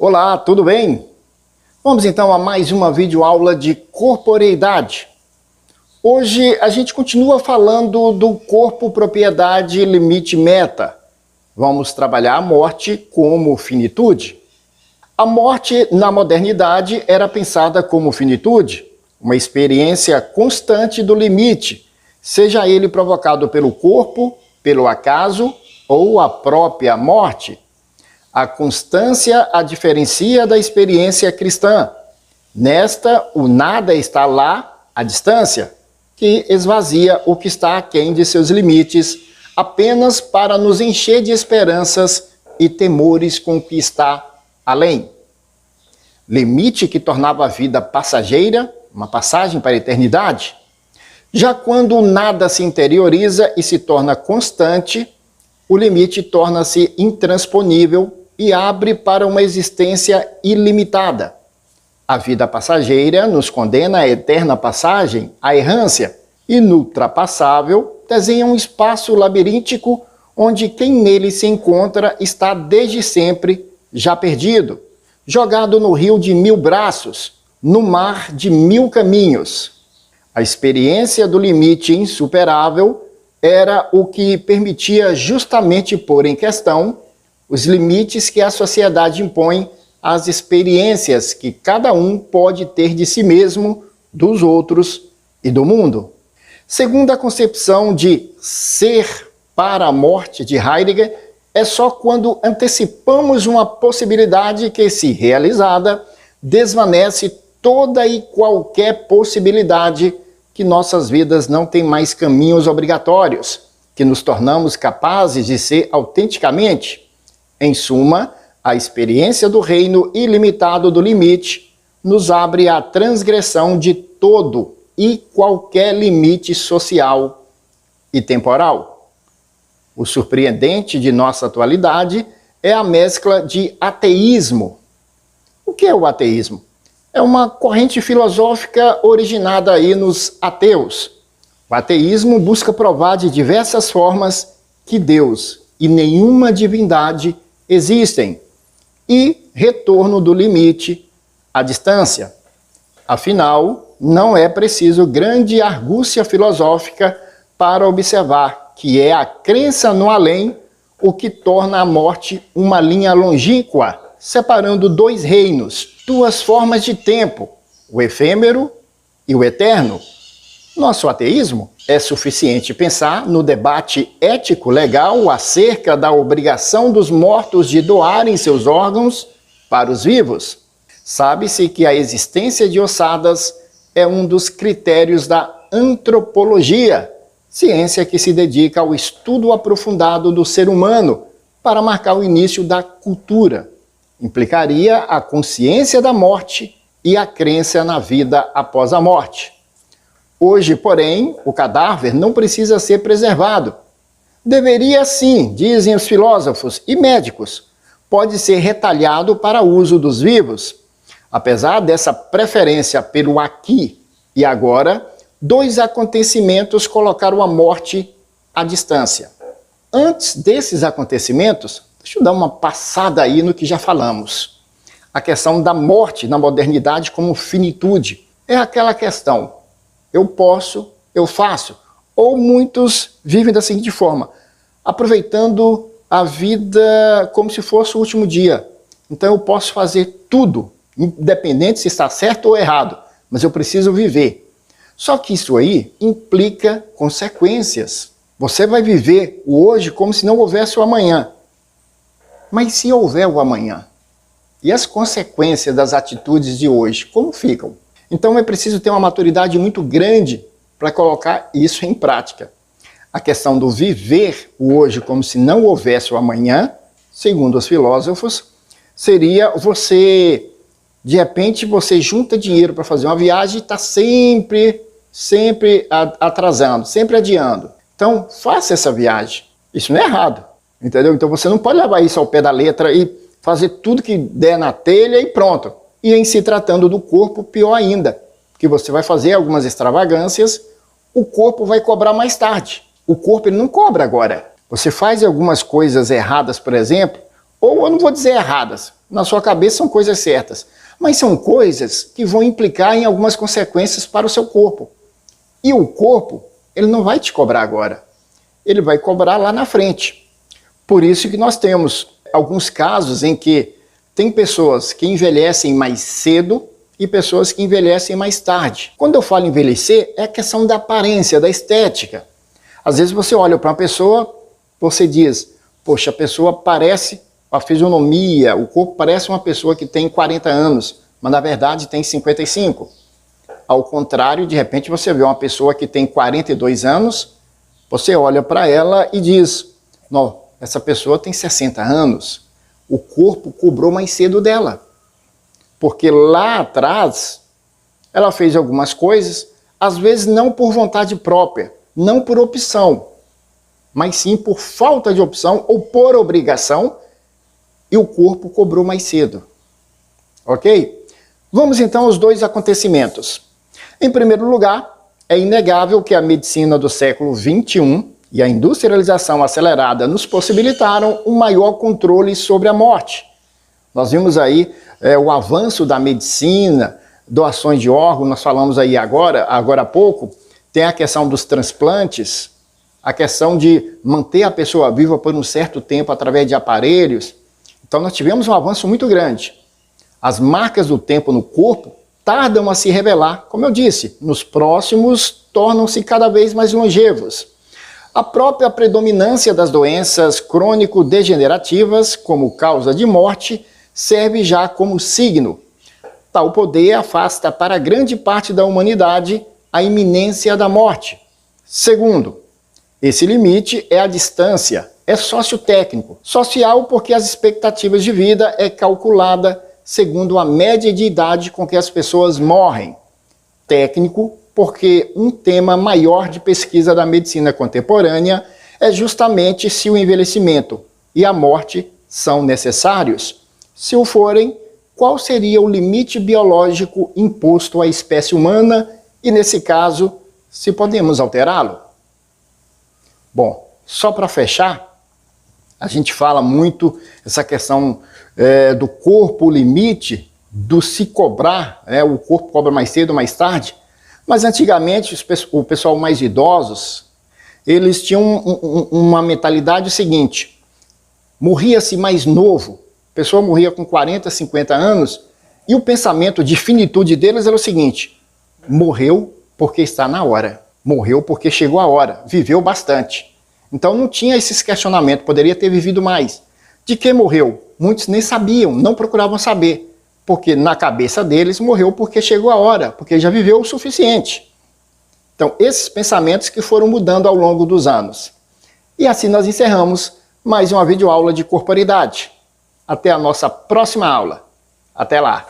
Olá, tudo bem? Vamos então a mais uma videoaula de corporeidade. Hoje a gente continua falando do corpo, propriedade, limite, meta. Vamos trabalhar a morte como finitude. A morte na modernidade era pensada como finitude, uma experiência constante do limite, seja ele provocado pelo corpo, pelo acaso ou a própria morte. A constância a diferencia da experiência cristã. Nesta, o nada está lá, à distância, que esvazia o que está aquém de seus limites, apenas para nos encher de esperanças e temores com o que está além. Limite que tornava a vida passageira, uma passagem para a eternidade. Já quando o nada se interioriza e se torna constante, o limite torna-se intransponível e abre para uma existência ilimitada. A vida passageira nos condena à eterna passagem, à errância, inultrapassável, desenha um espaço labiríntico onde quem nele se encontra está desde sempre já perdido, jogado no rio de mil braços, no mar de mil caminhos. A experiência do limite insuperável era o que permitia justamente pôr em questão os limites que a sociedade impõe às experiências que cada um pode ter de si mesmo, dos outros e do mundo. Segundo a concepção de ser para a morte de Heidegger, é só quando antecipamos uma possibilidade que, se realizada, desvanece toda e qualquer possibilidade, que nossas vidas não têm mais caminhos obrigatórios, que nos tornamos capazes de ser autenticamente. Em suma, a experiência do reino ilimitado do limite nos abre à transgressão de todo e qualquer limite social e temporal. O surpreendente de nossa atualidade é a mescla de ateísmo. O que é o ateísmo? É uma corrente filosófica originada aí nos ateus. O ateísmo busca provar de diversas formas que Deus e nenhuma divindade existem, e retorno do limite à distância. Afinal, não é preciso grande argúcia filosófica para observar que é a crença no além o que torna a morte uma linha longínqua, separando dois reinos, duas formas de tempo, o efêmero e o eterno. Nosso ateísmo é suficiente pensar no debate ético-legal acerca da obrigação dos mortos de doarem seus órgãos para os vivos. Sabe-se que a existência de ossadas é um dos critérios da antropologia, ciência que se dedica ao estudo aprofundado do ser humano para marcar o início da cultura. Implicaria a consciência da morte e a crença na vida após a morte. Hoje, porém, o cadáver não precisa ser preservado. Deveria sim, dizem os filósofos e médicos, pode ser retalhado para uso dos vivos. Apesar dessa preferência pelo aqui e agora, dois acontecimentos colocaram a morte à distância. Antes desses acontecimentos, deixa eu dar uma passada aí no que já falamos. A questão da morte na modernidade como finitude é aquela questão: eu posso, eu faço. Ou muitos vivem da seguinte forma, aproveitando a vida como se fosse o último dia. Então eu posso fazer tudo, independente se está certo ou errado, mas eu preciso viver. Só que isso aí implica consequências. Você vai viver o hoje como se não houvesse o amanhã. Mas se houver o amanhã? E as consequências das atitudes de hoje, como ficam? Então é preciso ter uma maturidade muito grande para colocar isso em prática. A questão do viver o hoje como se não houvesse o amanhã, segundo os filósofos, seria você, de repente, você junta dinheiro para fazer uma viagem e está sempre atrasando, sempre adiando. Então, faça essa viagem. Isso não é errado, entendeu? Então você não pode levar isso ao pé da letra e fazer tudo que der na telha e pronto. E em se tratando do corpo, pior ainda, que você vai fazer algumas extravagâncias, o corpo vai cobrar mais tarde. O corpo ele não cobra agora. Você faz algumas coisas erradas, por exemplo, ou eu não vou dizer erradas, na sua cabeça são coisas certas, mas são coisas que vão implicar em algumas consequências para o seu corpo. E o corpo, ele não vai te cobrar agora, ele vai cobrar lá na frente. Por isso que nós temos alguns casos em que tem pessoas que envelhecem mais cedo e pessoas que envelhecem mais tarde. Quando eu falo envelhecer, é a questão da aparência, da estética. Às vezes você olha para uma pessoa, você diz, poxa, a pessoa parece, a fisionomia, o corpo parece uma pessoa que tem 40 anos, mas na verdade tem 55. Ao contrário, de repente você vê uma pessoa que tem 42 anos, você olha para ela e diz, não, essa pessoa tem 60 anos, o corpo cobrou mais cedo dela. Porque lá atrás, ela fez algumas coisas, às vezes não por vontade própria, não por opção, mas sim por falta de opção ou por obrigação, e o corpo cobrou mais cedo. Ok? Vamos então aos dois acontecimentos. Em primeiro lugar, é inegável que a medicina do século XXI e a industrialização acelerada nos possibilitaram um maior controle sobre a morte. Nós vimos aí o avanço da medicina, doações de órgãos, nós falamos aí agora há pouco, tem a questão dos transplantes, a questão de manter a pessoa viva por um certo tempo através de aparelhos. Então nós tivemos um avanço muito grande. As marcas do tempo no corpo tardam a se revelar, como eu disse, nos próximos tornam-se cada vez mais longevos. A própria predominância das doenças crônico-degenerativas como causa de morte serve já como signo. Tal poder afasta para grande parte da humanidade a iminência da morte. Segundo, esse limite é a distância, é sociotécnico. Social porque as expectativas de vida é calculada segundo a média de idade com que as pessoas morrem. Técnico porque um tema maior de pesquisa da medicina contemporânea é justamente se o envelhecimento e a morte são necessários. Se o forem, qual seria o limite biológico imposto à espécie humana e, nesse caso, se podemos alterá-lo? Bom, só para fechar, a gente fala muito essa questão do corpo limite, do se cobrar, o corpo cobra mais cedo ou mais tarde, mas antigamente o pessoal mais idosos, eles tinham uma mentalidade seguinte, morria-se mais novo, a pessoa morria com 40, 50 anos, e o pensamento de finitude deles era o seguinte, morreu porque está na hora, morreu porque chegou a hora, viveu bastante. Então não tinha esses questionamentos, poderia ter vivido mais. De que morreu? Muitos nem sabiam, não procuravam saber, porque na cabeça deles morreu porque chegou a hora, porque já viveu o suficiente. Então esses pensamentos que foram mudando ao longo dos anos. E assim nós encerramos mais uma videoaula de corporidade. Até a nossa próxima aula. Até lá!